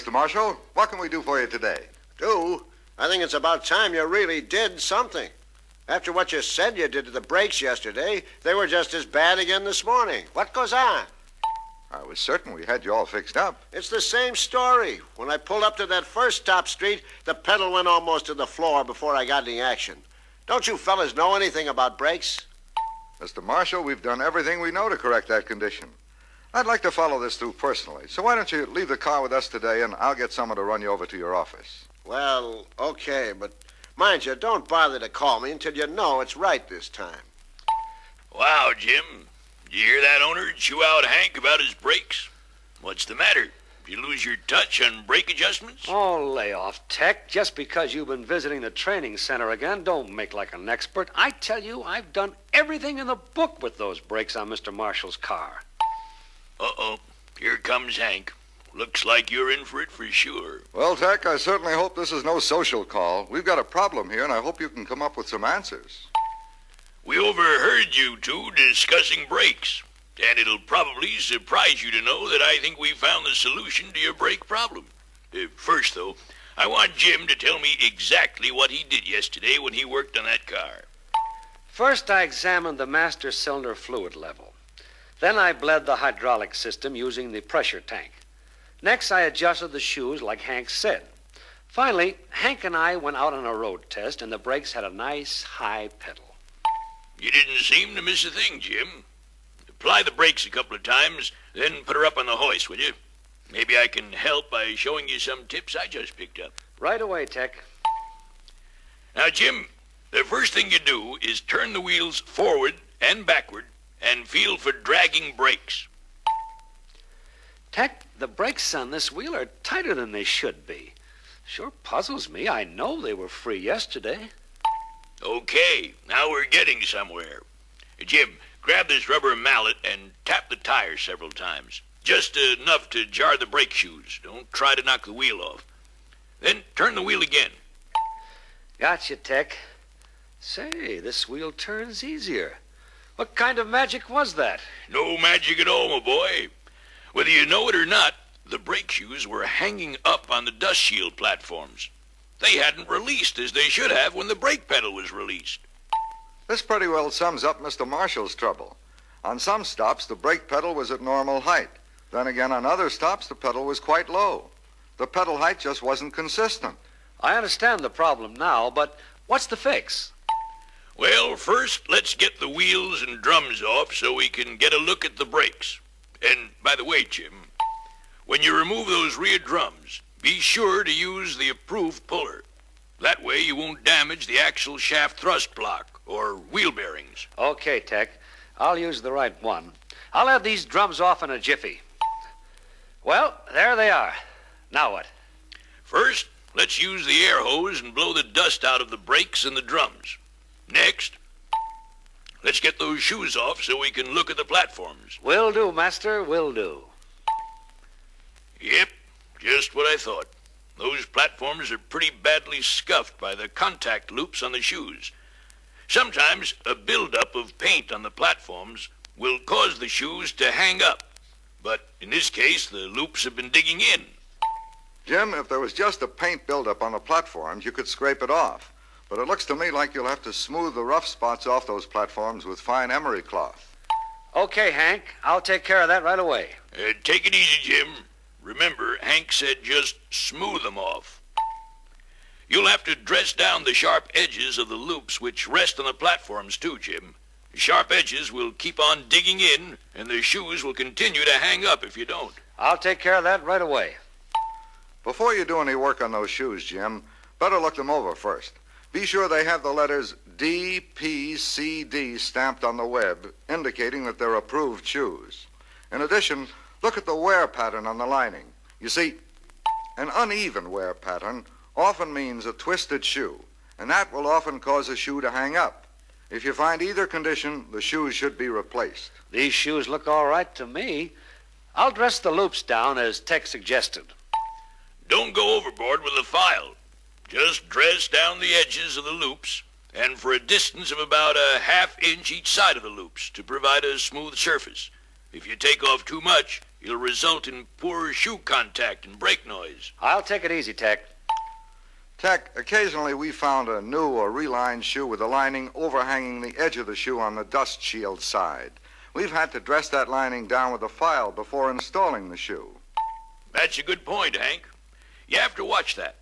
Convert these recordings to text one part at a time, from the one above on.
Mr. Marshall. What can we do for you today? Do? I think it's about time you really did something. After what you said you did to the brakes yesterday, they were just as bad again this morning. What goes on? I was certain we had you all fixed up. It's the same story. When I pulled up to that first stop street, the pedal went almost to the floor before I got any action. Don't you fellas know anything about brakes? Mr. Marshall, we've done everything we know to correct that condition. I'd like to follow this through personally, so why don't you leave the car with us today and I'll get someone to run you over to your office. Well, okay, but mind you, don't bother to call me until you know it's right this time. Wow, Jim. Did you hear that owner chew out Hank about his brakes? What's the matter? Did you lose your touch on brake adjustments? Oh, lay off, Tech. Just because you've been visiting the training center again, don't make like an expert. I tell you, I've done everything in the book with those brakes on Mr. Marshall's car. Uh-oh. Here comes Hank. Looks like you're in for it for sure. Well, Tech, I certainly hope this is no social call. We've got a problem here, and I hope you can come up with some answers. We overheard you two discussing brakes, and it'll probably surprise you to know that I think we found the solution to your brake problem. First, though, I want Jim to tell me exactly what he did yesterday when he worked on that car. First, I examined the master cylinder fluid level. Then I bled the hydraulic system using the pressure tank. Next, I adjusted the shoes like Hank said. Finally, Hank and I went out on a road test, and the brakes had a nice high pedal. You didn't seem to miss a thing, Jim. Apply the brakes a couple of times, then put her up on the hoist, will you? Maybe I can help by showing you some tips I just picked up. Right away, Tech. Now, Jim, the first thing you do is turn the wheels forward and backward and feel for dragging brakes. Tech, the brakes on this wheel are tighter than they should be. Sure puzzles me. I know they were free yesterday. Okay, now we're getting somewhere. Jim, grab this rubber mallet and tap the tires several times. Just enough to jar the brake shoes. Don't try to knock the wheel off. Then turn the wheel again. Gotcha, Tech. Say, this wheel turns easier. What kind of magic was that? No magic at all, my boy. Whether you know it or not, the brake shoes were hanging up on the dust shield platforms. They hadn't released as they should have when the brake pedal was released. This pretty well sums up Mr. Marshall's trouble. On some stops, the brake pedal was at normal height. Then again, on other stops, the pedal was quite low. The pedal height just wasn't consistent. I understand the problem now, but what's the fix? Well, first, let's get the wheels and drums off so we can get a look at the brakes. And, by the way, Jim, when you remove those rear drums, be sure to use the approved puller. That way you won't damage the axle shaft thrust block or wheel bearings. Okay, Tech. I'll use the right one. I'll have these drums off in a jiffy. Well, there they are. Now what? First, let's use the air hose and blow the dust out of the brakes and the drums. Next, let's get those shoes off so we can look at the platforms. Will do, Master, will do. Yep, just what I thought. Those platforms are pretty badly scuffed by the contact loops on the shoes. Sometimes a buildup of paint on the platforms will cause the shoes to hang up. But in this case, the loops have been digging in. Jim, if there was just a paint buildup on the platforms, you could scrape it off. But it looks to me like you'll have to smooth the rough spots off those platforms with fine emery cloth. Okay, Hank. I'll take care of that right away. Take it easy, Jim. Remember, Hank said just smooth them off. You'll have to dress down the sharp edges of the loops which rest on the platforms too, Jim. The sharp edges will keep on digging in, and the shoes will continue to hang up if you don't. I'll take care of that right away. Before you do any work on those shoes, Jim, better look them over first. Be sure they have the letters D, P, C, D stamped on the web, indicating that they're approved shoes. In addition, look at the wear pattern on the lining. You see, an uneven wear pattern often means a twisted shoe, and that will often cause a shoe to hang up. If you find either condition, the shoes should be replaced. These shoes look all right to me. I'll dress the loops down as Tech suggested. Don't go overboard with the file. Just dress down the edges of the loops, and for a distance of about a ½ inch each side of the loops to provide a smooth surface. If you take off too much, It'll result in poor shoe contact and brake noise. I'll take it easy, Tech. Tech, occasionally we found a new or relined shoe with a lining overhanging the edge of the shoe on the dust shield side. We've had to dress that lining down with a file before installing the shoe. That's a good point, Hank. You have to watch that.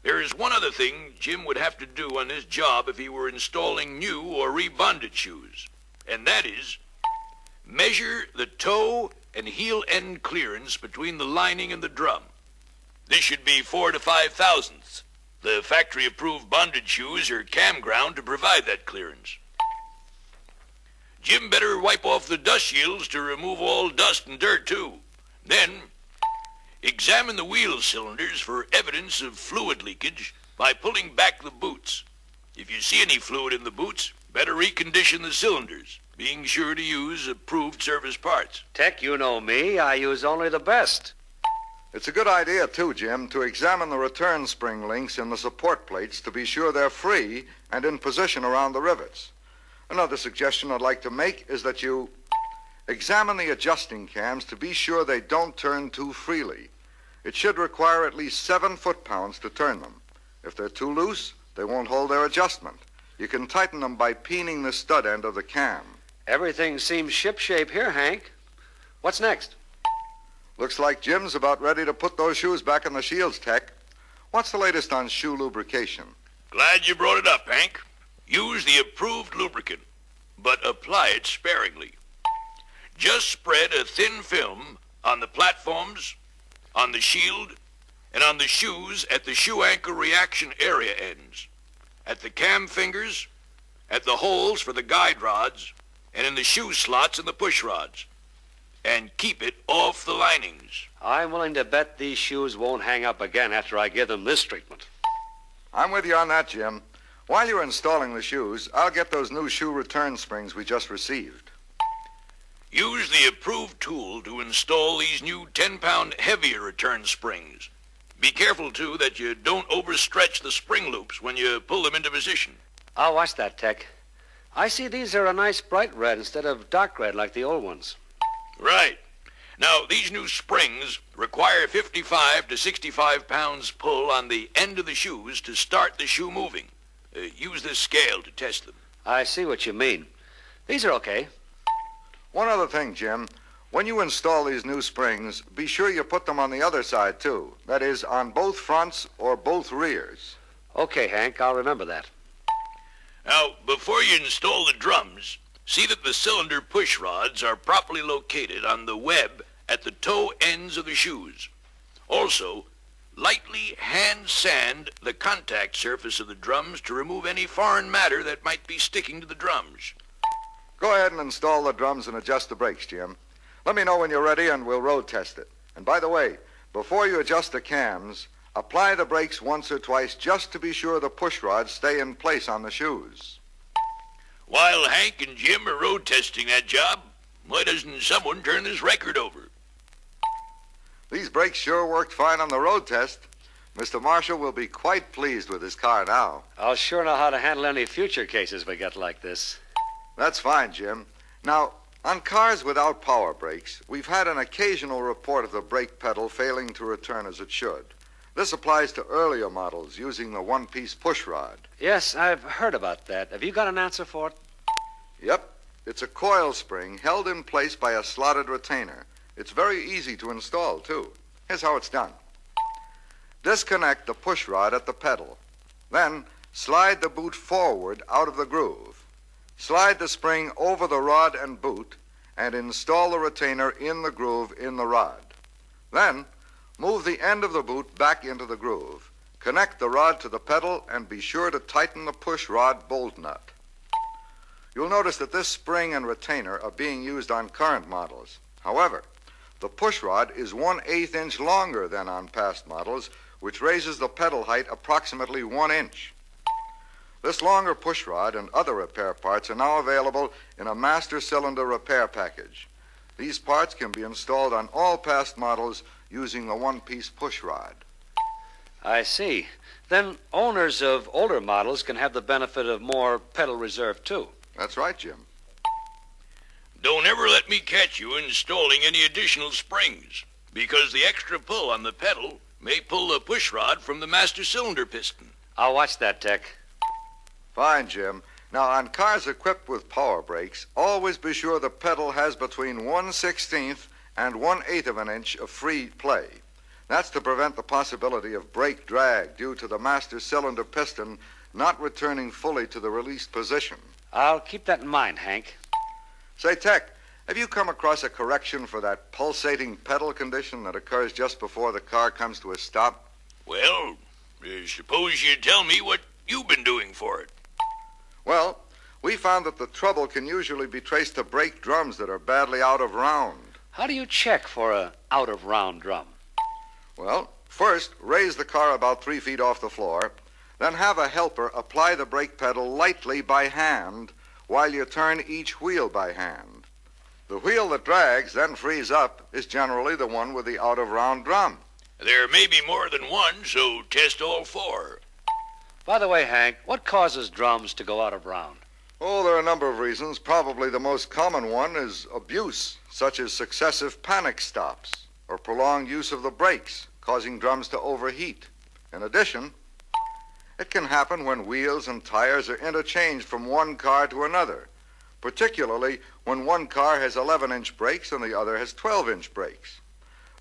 There is one other thing Jim would have to do on this job if he were installing new or rebonded shoes, and that is measure the toe and heel end clearance between the lining and the drum. This should be 4 to 5 thousandths. The factory-approved bonded shoes are campground to provide that clearance. Jim better wipe off the dust shields to remove all dust and dirt, too. Then, examine the wheel cylinders for evidence of fluid leakage by pulling back the boots. If you see any fluid in the boots, better recondition the cylinders, being sure to use approved service parts. Tech, you know me. I use only the best. It's a good idea, too, Jim, to examine the return spring links in the support plates to be sure they're free and in position around the rivets. Another suggestion I'd like to make is that you examine the adjusting cams to be sure they don't turn too freely. It should require at least 7 foot-pounds to turn them. If they're too loose, they won't hold their adjustment. You can tighten them by peening the stud end of the cam. Everything seems shipshape here, Hank. What's next? Looks like Jim's about ready to put those shoes back in the shields, Tech. What's the latest on shoe lubrication? Glad you brought it up, Hank. Use the approved lubricant, but apply it sparingly. Just spread a thin film on the platforms, on the shield, and on the shoes at the shoe ankle reaction area ends, at the cam fingers, at the holes for the guide rods, and in the shoe slots and the push rods. And keep it off the linings. I'm willing to bet these shoes won't hang up again after I give them this treatment. I'm with you on that, Jim. While you're installing the shoes, I'll get those new shoe return springs we just received. Use the approved tool to install these new 10-pound heavier return springs. Be careful, too, that you don't overstretch the spring loops when you pull them into position. I'll watch that, Tech. I see these are a nice bright red instead of dark red like the old ones. Right. Now, these new springs require 55 to 65 pounds pull on the end of the shoes to start the shoe moving. Use this scale to test them. I see what you mean. These are okay. One other thing, Jim. When you install these new springs, be sure you put them on the other side, too. That is, on both fronts or both rears. Okay, Hank, I'll remember that. Now, before you install the drums, see that the cylinder push rods are properly located on the web at the toe ends of the shoes. Also, lightly hand sand the contact surface of the drums to remove any foreign matter that might be sticking to the drums. Go ahead and install the drums and adjust the brakes, Jim. Let me know when you're ready and we'll road test it. And by the way, before you adjust the cams, apply the brakes once or twice just to be sure the push rods stay in place on the shoes. While Hank and Jim are road testing that job, why doesn't someone turn this record over? These brakes sure worked fine on the road test. Mr. Marshall will be quite pleased with his car now. I'll sure know how to handle any future cases we get like this. That's fine, Jim. Now, on cars without power brakes, we've had an occasional report of the brake pedal failing to return as it should. This applies to earlier models using the one-piece push rod. Yes, I've heard about that. Have you got an answer for it? Yep. It's a coil spring held in place by a slotted retainer. It's very easy to install, too. Here's how it's done. Disconnect the push rod at the pedal. Then slide the boot forward out of the groove. Slide the spring over the rod and boot and install the retainer in the groove in the rod. Then move the end of the boot back into the groove. Connect the rod to the pedal and be sure to tighten the push rod bolt nut. You'll notice that this spring and retainer are being used on current models. However, the push rod is 1/8 inch longer than on past models, which raises the pedal height approximately 1 inch. This longer push rod and other repair parts are now available in a master cylinder repair package. These parts can be installed on all past models using the one-piece push rod. I see. Then owners of older models can have the benefit of more pedal reserve, too. That's right, Jim. don't ever let me catch you installing any additional springs, because the extra pull on the pedal may pull the push rod from the master cylinder piston. I'll watch that, Tech. Fine, Jim. Now, on cars equipped with power brakes, always be sure the pedal has between 1/16 and 1/8 of an inch of free play. That's to prevent the possibility of brake drag due to the master cylinder piston not returning fully to the released position. I'll keep that in mind, Hank. Say, Tech, have you come across a correction for that pulsating pedal condition that occurs just before the car comes to a stop? Well, suppose you tell me what you've been doing for it. Well, we found that the trouble can usually be traced to brake drums that are badly out of round. How do you check for a out-of-round drum? Well, first, raise the car about 3 feet off the floor, then have a helper apply the brake pedal lightly by hand while you turn each wheel by hand. The wheel that drags, then frees up, is generally the one with the out-of-round drum. There may be more than one, so test all four. By the way, Hank, what causes drums to go out of round? Oh, there are a number of reasons. Probably the most common one is abuse, such as successive panic stops or prolonged use of the brakes, causing drums to overheat. In addition, it can happen when wheels and tires are interchanged from one car to another, particularly when one car has 11-inch brakes and the other has 12-inch brakes.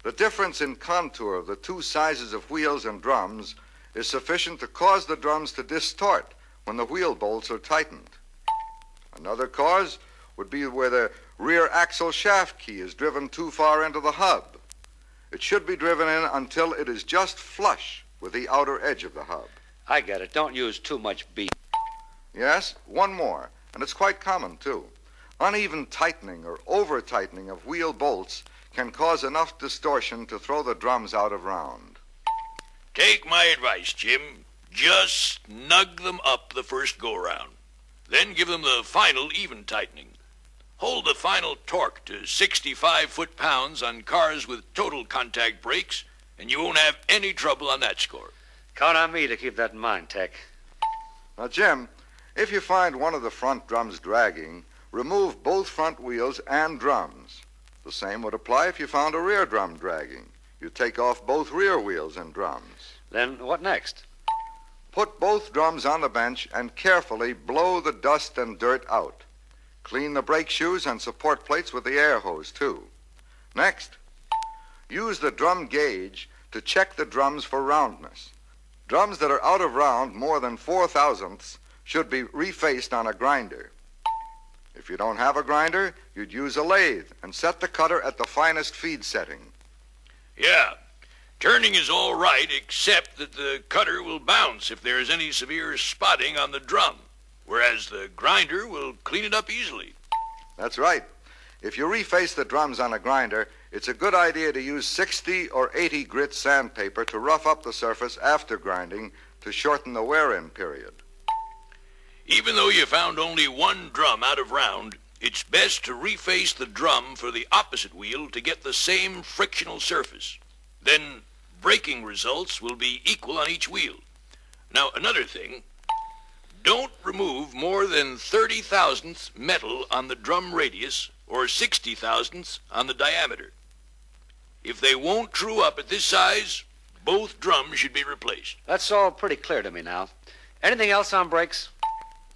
The difference in contour of the two sizes of wheels and drums is sufficient to cause the drums to distort when the wheel bolts are tightened. Another cause would be where the rear axle shaft key is driven too far into the hub. It should be driven in until it is just flush with the outer edge of the hub. I get it. Don't use too much beat. Yes, one more, and it's quite common, too. Uneven tightening or over-tightening of wheel bolts can cause enough distortion to throw the drums out of round. Take my advice, Jim. Just snug them up the first go-round. Then give them the final even tightening. Hold the final torque to 65 foot-pounds on cars with total contact brakes, and you won't have any trouble on that score. Count on me to keep that in mind, Tech. Now, Jim, if you find one of the front drums dragging, remove both front wheels and drums. The same would apply if you found a rear drum dragging. You take off both rear wheels and drums. Then what next? Put both drums on the bench and carefully blow the dust and dirt out. Clean the brake shoes and support plates with the air hose, too. Next, use the drum gauge to check the drums for roundness. Drums that are out of round more than 4/1000ths should be refaced on a grinder. If you don't have a grinder, you'd use a lathe and set the cutter at the finest feed setting. Yeah, turning is all right, except that the cutter will bounce if there is any severe spotting on the drum, whereas the grinder will clean it up easily. That's right. If you reface the drums on a grinder, it's a good idea to use 60 or 80 grit sandpaper to rough up the surface after grinding to shorten the wear-in period. Even though you found only one drum out of round, it's best to reface the drum for the opposite wheel to get the same frictional surface. Then braking results will be equal on each wheel. Now, another thing, don't remove more than 30/1000ths metal on the drum radius or 60/1000ths on the diameter. If they won't true up at this size, both drums should be replaced. That's all pretty clear to me now. Anything else on brakes?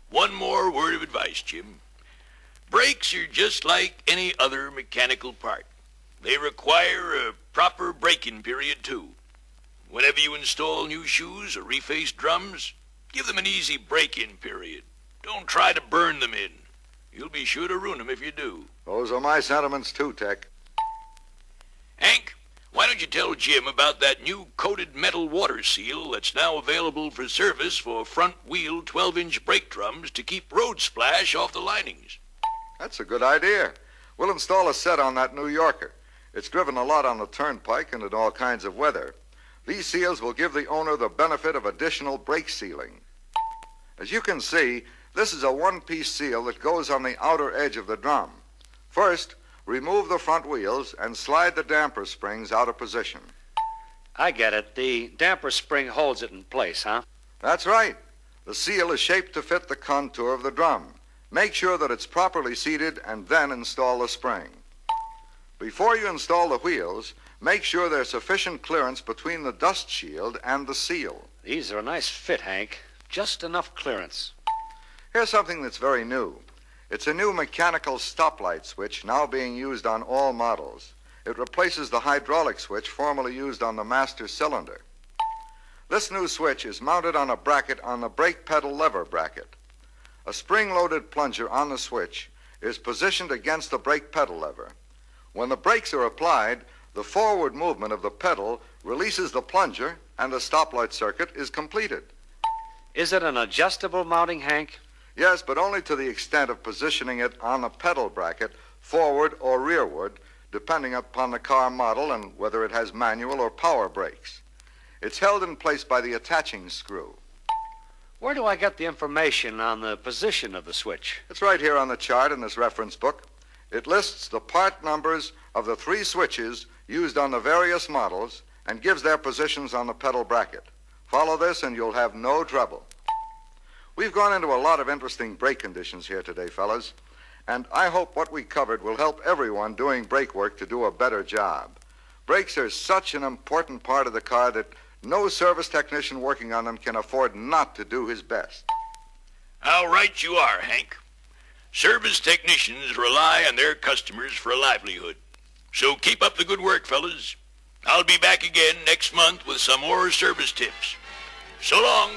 One more word of advice, Jim. Brakes are just like any other mechanical part. They require a proper break-in period, too. Whenever you install new shoes or reface drums, give them an easy break-in period. Don't try to burn them in. You'll be sure to ruin them if you do. Those are my sentiments, too, Tech. Hank, why don't you tell Jim about that new coated metal water seal that's now available for service for front-wheel 12-inch brake drums to keep road splash off the linings? That's a good idea. We'll install a set on that New Yorker. It's driven a lot on the turnpike and in all kinds of weather. These seals will give the owner the benefit of additional brake sealing. As you can see, this is a one-piece seal that goes on the outer edge of the drum. First, remove the front wheels and slide the damper springs out of position. I get it. The damper spring holds it in place, huh? That's right. The seal is shaped to fit the contour of the drum. Make sure that it's properly seated and then install the spring. Before you install the wheels, make sure there's sufficient clearance between the dust shield and the seal. These are a nice fit, Hank. Just enough clearance. Here's something that's very new. It's a new mechanical stoplight switch now being used on all models. It replaces the hydraulic switch formerly used on the master cylinder. This new switch is mounted on a bracket on the brake pedal lever bracket. A spring-loaded plunger on the switch is positioned against the brake pedal lever. When the brakes are applied, the forward movement of the pedal releases the plunger and the stoplight circuit is completed. Is it an adjustable mounting, Hank? Yes, but only to the extent of positioning it on the pedal bracket, forward or rearward, depending upon the car model and whether it has manual or power brakes. It's held in place by the attaching screw. Where do I get the information on the position of the switch? It's right here on the chart in this reference book. It lists the part numbers of the 3 switches used on the various models and gives their positions on the pedal bracket. Follow this and you'll have no trouble. We've gone into a lot of interesting brake conditions here today, fellas, and I hope what we covered will help everyone doing brake work to do a better job. Brakes are such an important part of the car that no service technician working on them can afford not to do his best. How right you are, Hank. Service technicians rely on their customers for a livelihood. So keep up the good work, fellas. I'll be back again next month with some more service tips. So long.